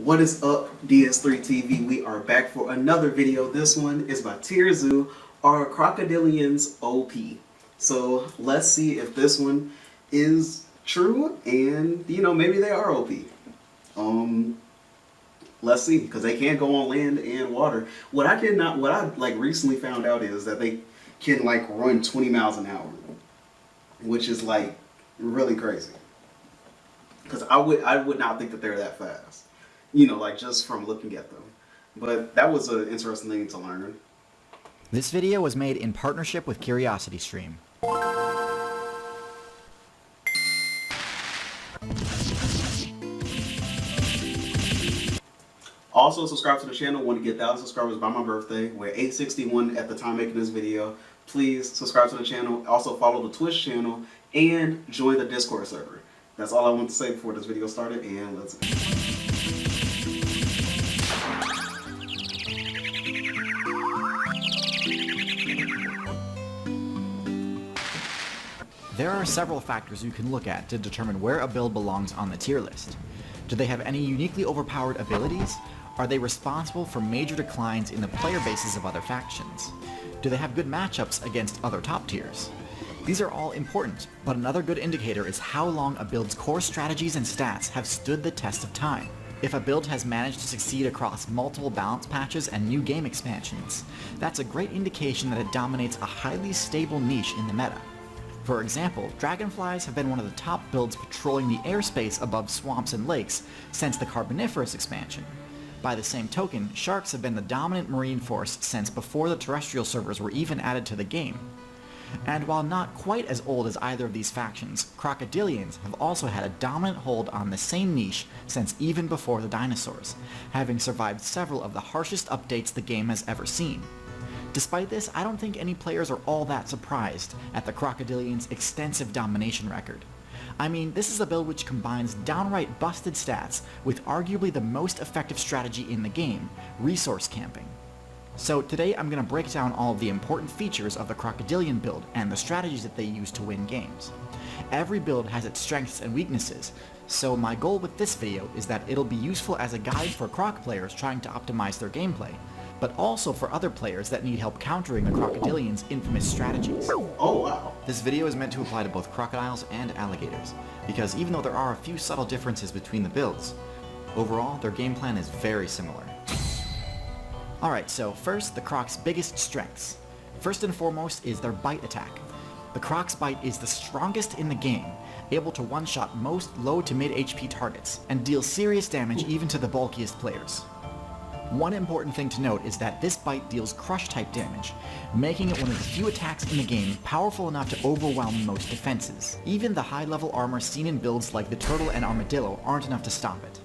What is up, DS3TV? We are back for another video. This one is by Tirzu. Are Crocodilians OP? So let's see if this one is true, and maybe they are OP. Let's see, because they can go on land and water. What I recently found out is that they can run 20 miles an hour, which is really crazy. Because I would not think that they're that fast, just from looking at them. But that was an interesting thing to learn. This video was made in partnership with CuriosityStream. Also, subscribe to the channel. Want to get 1,000 subscribers by my birthday. We're 861 at the time making this video. Please subscribe to the channel. Also follow the Twitch channel and join the Discord server. That's all I want to say before this video started, and let's go. There are several factors you can look at to determine where a build belongs on the tier list. Do they have any uniquely overpowered abilities? Are they responsible for major declines in the player bases of other factions? Do they have good matchups against other top tiers? These are all important, but another good indicator is how long a build's core strategies and stats have stood the test of time. If a build has managed to succeed across multiple balance patches and new game expansions, that's a great indication that it dominates a highly stable niche in the meta. For example, dragonflies have been one of the top builds patrolling the airspace above swamps and lakes since the Carboniferous expansion. By the same token, sharks have been the dominant marine force since before the terrestrial servers were even added to the game. And while not quite as old as either of these factions, Crocodilians have also had a dominant hold on the same niche since even before the dinosaurs, having survived several of the harshest updates the game has ever seen. Despite this, I don't think any players are all that surprised at the Crocodilians' extensive domination record. I mean, this is a build which combines downright busted stats with arguably the most effective strategy in the game, resource camping. So today I'm going to break down all of the important features of the Crocodilian build and the strategies that they use to win games. Every build has its strengths and weaknesses, so my goal with this video is that it'll be useful as a guide for Croc players trying to optimize their gameplay, but also for other players that need help countering the Crocodilians' infamous strategies. Oh wow. This video is meant to apply to both crocodiles and alligators, because even though there are a few subtle differences between the builds, overall their game plan is very similar. Alright, so first, the Croc's biggest strengths. First and foremost is their bite attack. The Croc's bite is the strongest in the game, able to one-shot most low to mid HP targets, and deal serious damage even to the bulkiest players. One important thing to note is that this bite deals crush-type damage, making it one of the few attacks in the game powerful enough to overwhelm most defenses. Even the high-level armor seen in builds like the Turtle and Armadillo aren't enough to stop it.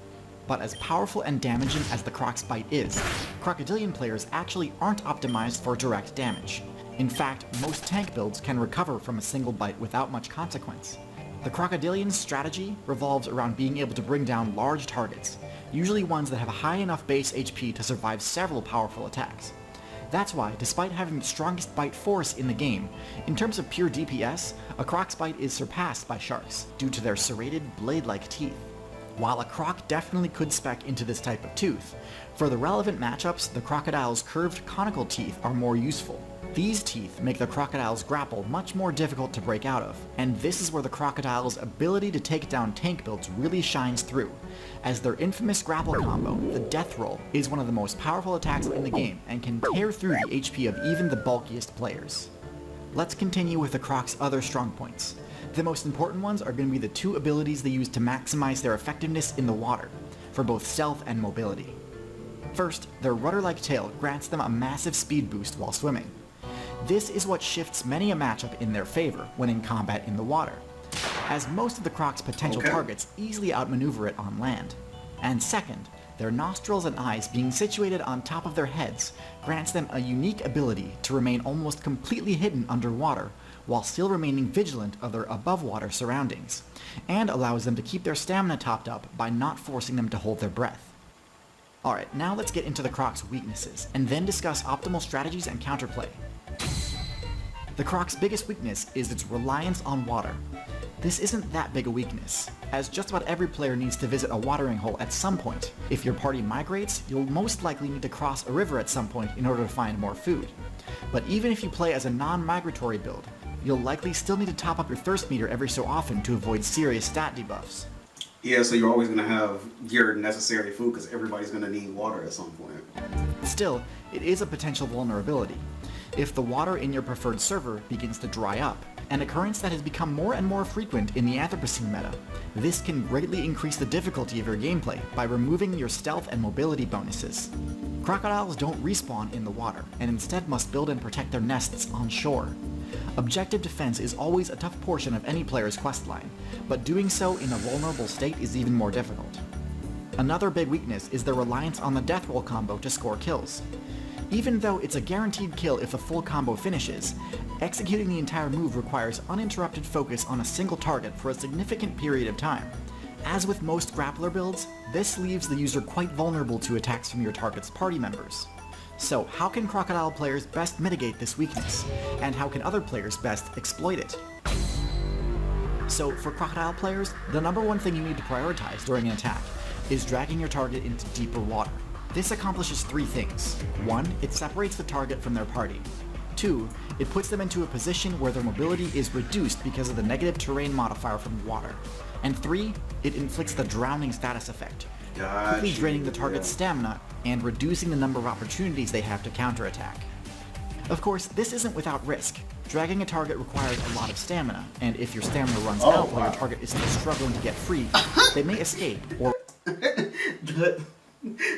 But as powerful and damaging as the Croc's bite is, Crocodilian players actually aren't optimized for direct damage. In fact, most tank builds can recover from a single bite without much consequence. The Crocodilian's strategy revolves around being able to bring down large targets, usually ones that have a high enough base HP to survive several powerful attacks. That's why, despite having the strongest bite force in the game, in terms of pure DPS, a Croc's bite is surpassed by sharks, due to their serrated, blade-like teeth. While a Croc definitely could spec into this type of tooth, for the relevant matchups, the crocodile's curved conical teeth are more useful. These teeth make the crocodile's grapple much more difficult to break out of, and this is where the crocodile's ability to take down tank builds really shines through, as their infamous grapple combo, the death roll, is one of the most powerful attacks in the game and can tear through the HP of even the bulkiest players. Let's continue with the Croc's other strong points. The most important ones are going to be the two abilities they use to maximize their effectiveness in the water, for both stealth and mobility. First, their rudder-like tail grants them a massive speed boost while swimming. This is what shifts many a matchup in their favor when in combat in the water, as most of the Croc's potential targets easily outmaneuver it on land. And second, their nostrils and eyes being situated on top of their heads grants them a unique ability to remain almost completely hidden underwater while still remaining vigilant of their above-water surroundings, and allows them to keep their stamina topped up by not forcing them to hold their breath. Alright, now let's get into the Croc's weaknesses, and then discuss optimal strategies and counterplay. The Croc's biggest weakness is its reliance on water. This isn't that big a weakness, as just about every player needs to visit a watering hole at some point. If your party migrates, you'll most likely need to cross a river at some point in order to find more food. But even if you play as a non-migratory build, you'll likely still need to top up your thirst meter every so often to avoid serious stat debuffs. Yeah, so you're always going to have your necessary food because everybody's going to need water at some point. Still, it is a potential vulnerability. If the water in your preferred server begins to dry up, an occurrence that has become more and more frequent in the Anthropocene meta, this can greatly increase the difficulty of your gameplay by removing your stealth and mobility bonuses. Crocodiles don't respawn in the water, and instead must build and protect their nests on shore. Objective defense is always a tough portion of any player's questline, but doing so in a vulnerable state is even more difficult. Another big weakness is the reliance on the death roll combo to score kills. Even though it's a guaranteed kill if the full combo finishes, executing the entire move requires uninterrupted focus on a single target for a significant period of time. As with most grappler builds, this leaves the user quite vulnerable to attacks from your target's party members. So how can Crocodile players best mitigate this weakness? And how can other players best exploit it? So for Crocodile players, the number one thing you need to prioritize during an attack is dragging your target into deeper water. This accomplishes three things. 1, it separates the target from their party. 2, it puts them into a position where their mobility is reduced because of the negative terrain modifier from water. And 3, it inflicts the drowning status effect, quickly draining the target's stamina and reducing the number of opportunities they have to counterattack. Of course, this isn't without risk. Dragging a target requires a lot of stamina, and if your stamina runs out while your target is still struggling to get free, they may escape or...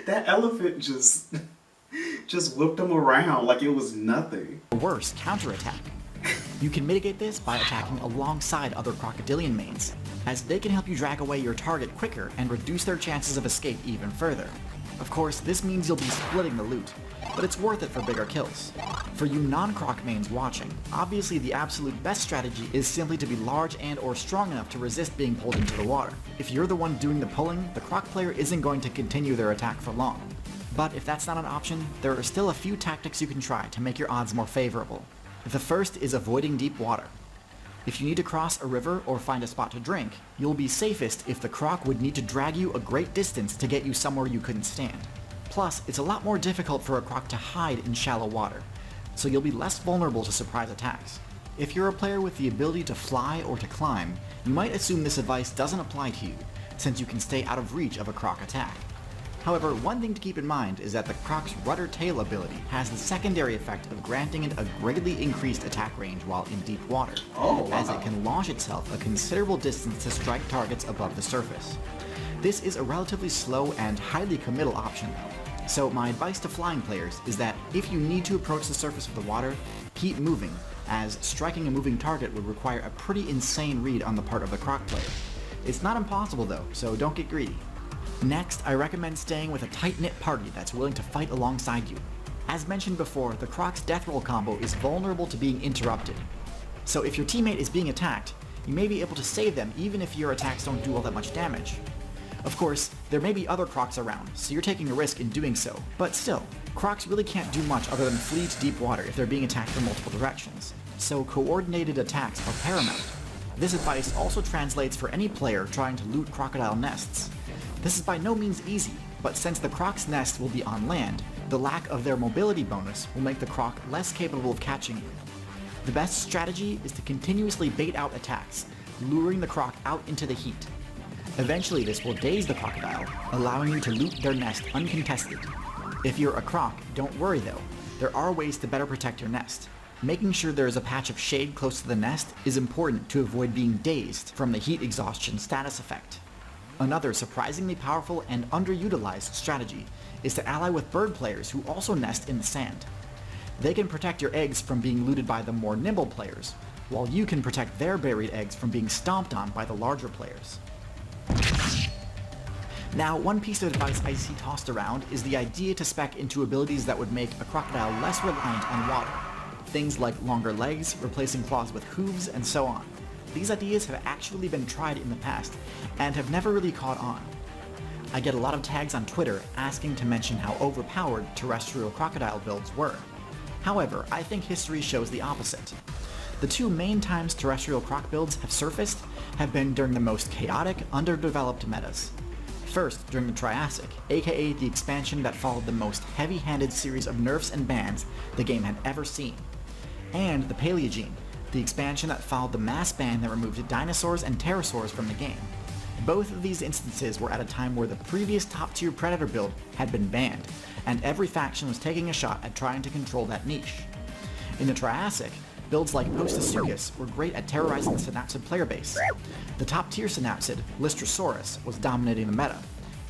That elephant just whipped him around like it was nothing. worse, counterattack. You can mitigate this by attacking alongside other Crocodilian mains, as they can help you drag away your target quicker and reduce their chances of escape even further. Of course, this means you'll be splitting the loot, but it's worth it for bigger kills. For you non-Croc mains watching, obviously the absolute best strategy is simply to be large and or strong enough to resist being pulled into the water. If you're the one doing the pulling, the Croc player isn't going to continue their attack for long. But if that's not an option, there are still a few tactics you can try to make your odds more favorable. The first is avoiding deep water. If you need to cross a river or find a spot to drink, you'll be safest if the Croc would need to drag you a great distance to get you somewhere you couldn't stand. Plus, it's a lot more difficult for a Croc to hide in shallow water, so you'll be less vulnerable to surprise attacks. If you're a player with the ability to fly or to climb, you might assume this advice doesn't apply to you, since you can stay out of reach of a Croc attack. However, one thing to keep in mind is that the Croc's rudder tail ability has the secondary effect of granting it a greatly increased attack range while in deep water, as it can launch itself a considerable distance to strike targets above the surface. This is a relatively slow and highly committal option though, so my advice to flying players is that if you need to approach the surface of the water, keep moving, as striking a moving target would require a pretty insane read on the part of the Croc player. It's not impossible though, so don't get greedy. Next, I recommend staying with a tight-knit party that's willing to fight alongside you. As mentioned before, the Croc's death roll combo is vulnerable to being interrupted. So if your teammate is being attacked, you may be able to save them even if your attacks don't do all that much damage. Of course, there may be other Crocs around, so you're taking a risk in doing so, but still, Crocs really can't do much other than flee to deep water if they're being attacked from multiple directions, so coordinated attacks are paramount. This advice also translates for any player trying to loot crocodile nests. This is by no means easy, but since the Croc's nest will be on land, the lack of their mobility bonus will make the Croc less capable of catching you. The best strategy is to continuously bait out attacks, luring the Croc out into the heat. Eventually this will daze the crocodile, allowing you to loot their nest uncontested. If you're a Croc, don't worry though, there are ways to better protect your nest. Making sure there is a patch of shade close to the nest is important to avoid being dazed from the heat exhaustion status effect. Another surprisingly powerful and underutilized strategy is to ally with bird players who also nest in the sand. They can protect your eggs from being looted by the more nimble players, while you can protect their buried eggs from being stomped on by the larger players. Now, one piece of advice I see tossed around is the idea to spec into abilities that would make a crocodile less reliant on water. Things like longer legs, replacing claws with hooves, and so on. These ideas have actually been tried in the past, and have never really caught on. I get a lot of tags on Twitter asking to mention how overpowered terrestrial crocodile builds were. However, I think history shows the opposite. The two main times terrestrial croc builds have surfaced have been during the most chaotic, underdeveloped metas. First, during the Triassic, aka the expansion that followed the most heavy-handed series of nerfs and bans the game had ever seen, and the Paleogene, the expansion that followed the mass ban that removed dinosaurs and pterosaurs from the game. Both of these instances were at a time where the previous top-tier Predator build had been banned, and every faction was taking a shot at trying to control that niche. In the Triassic, builds like Postasuchus were great at terrorizing the Synapsid player base. The top-tier Synapsid, Lystrosaurus, was dominating the meta,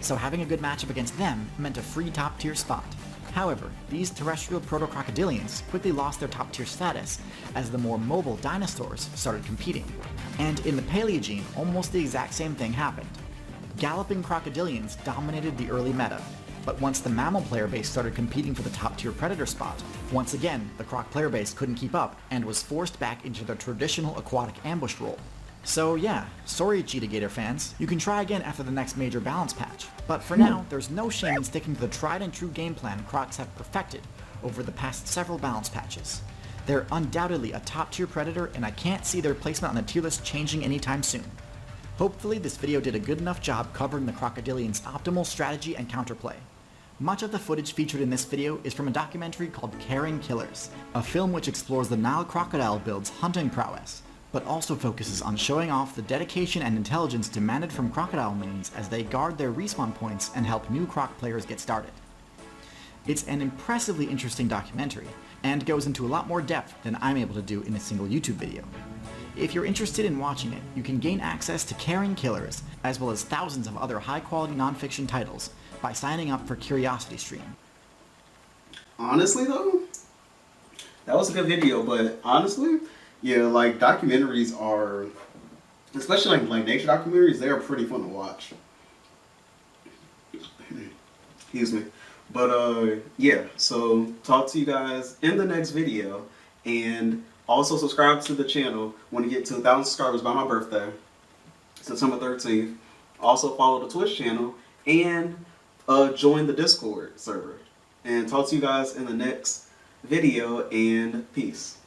so having a good matchup against them meant a free top-tier spot. However, these terrestrial proto-crocodilians quickly lost their top-tier status as the more mobile dinosaurs started competing. And in the Paleogene, almost the exact same thing happened. Galloping crocodilians dominated the early meta, but once the mammal player base started competing for the top-tier predator spot, once again the croc player base couldn't keep up and was forced back into the traditional aquatic ambush role. So yeah, sorry Cheetah fans, you can try again after the next major balance patch. But for now, there's no shame in sticking to the tried and true game plan Crocs have perfected over the past several balance patches. They're undoubtedly a top tier predator and I can't see their placement on the tier list changing anytime soon. Hopefully this video did a good enough job covering the Crocodilians' optimal strategy and counterplay. Much of the footage featured in this video is from a documentary called Caring Killers, a film which explores the Nile crocodile build's hunting prowess, but also focuses on showing off the dedication and intelligence demanded from crocodile mains as they guard their respawn points and help new croc players get started. It's an impressively interesting documentary, and goes into a lot more depth than I'm able to do in a single YouTube video. If you're interested in watching it, you can gain access to Caring Killers, as well as thousands of other high-quality nonfiction titles, by signing up for CuriosityStream. Honestly though, that was a good video, but honestly, yeah, like documentaries are, especially like nature documentaries, they are pretty fun to watch. Excuse me. But yeah, so talk to you guys in the next video, and also subscribe to the channel when you get to 1,000 subscribers by my birthday, September 13th. Also follow the Twitch channel and join the Discord server. And talk to you guys in the next video, and peace.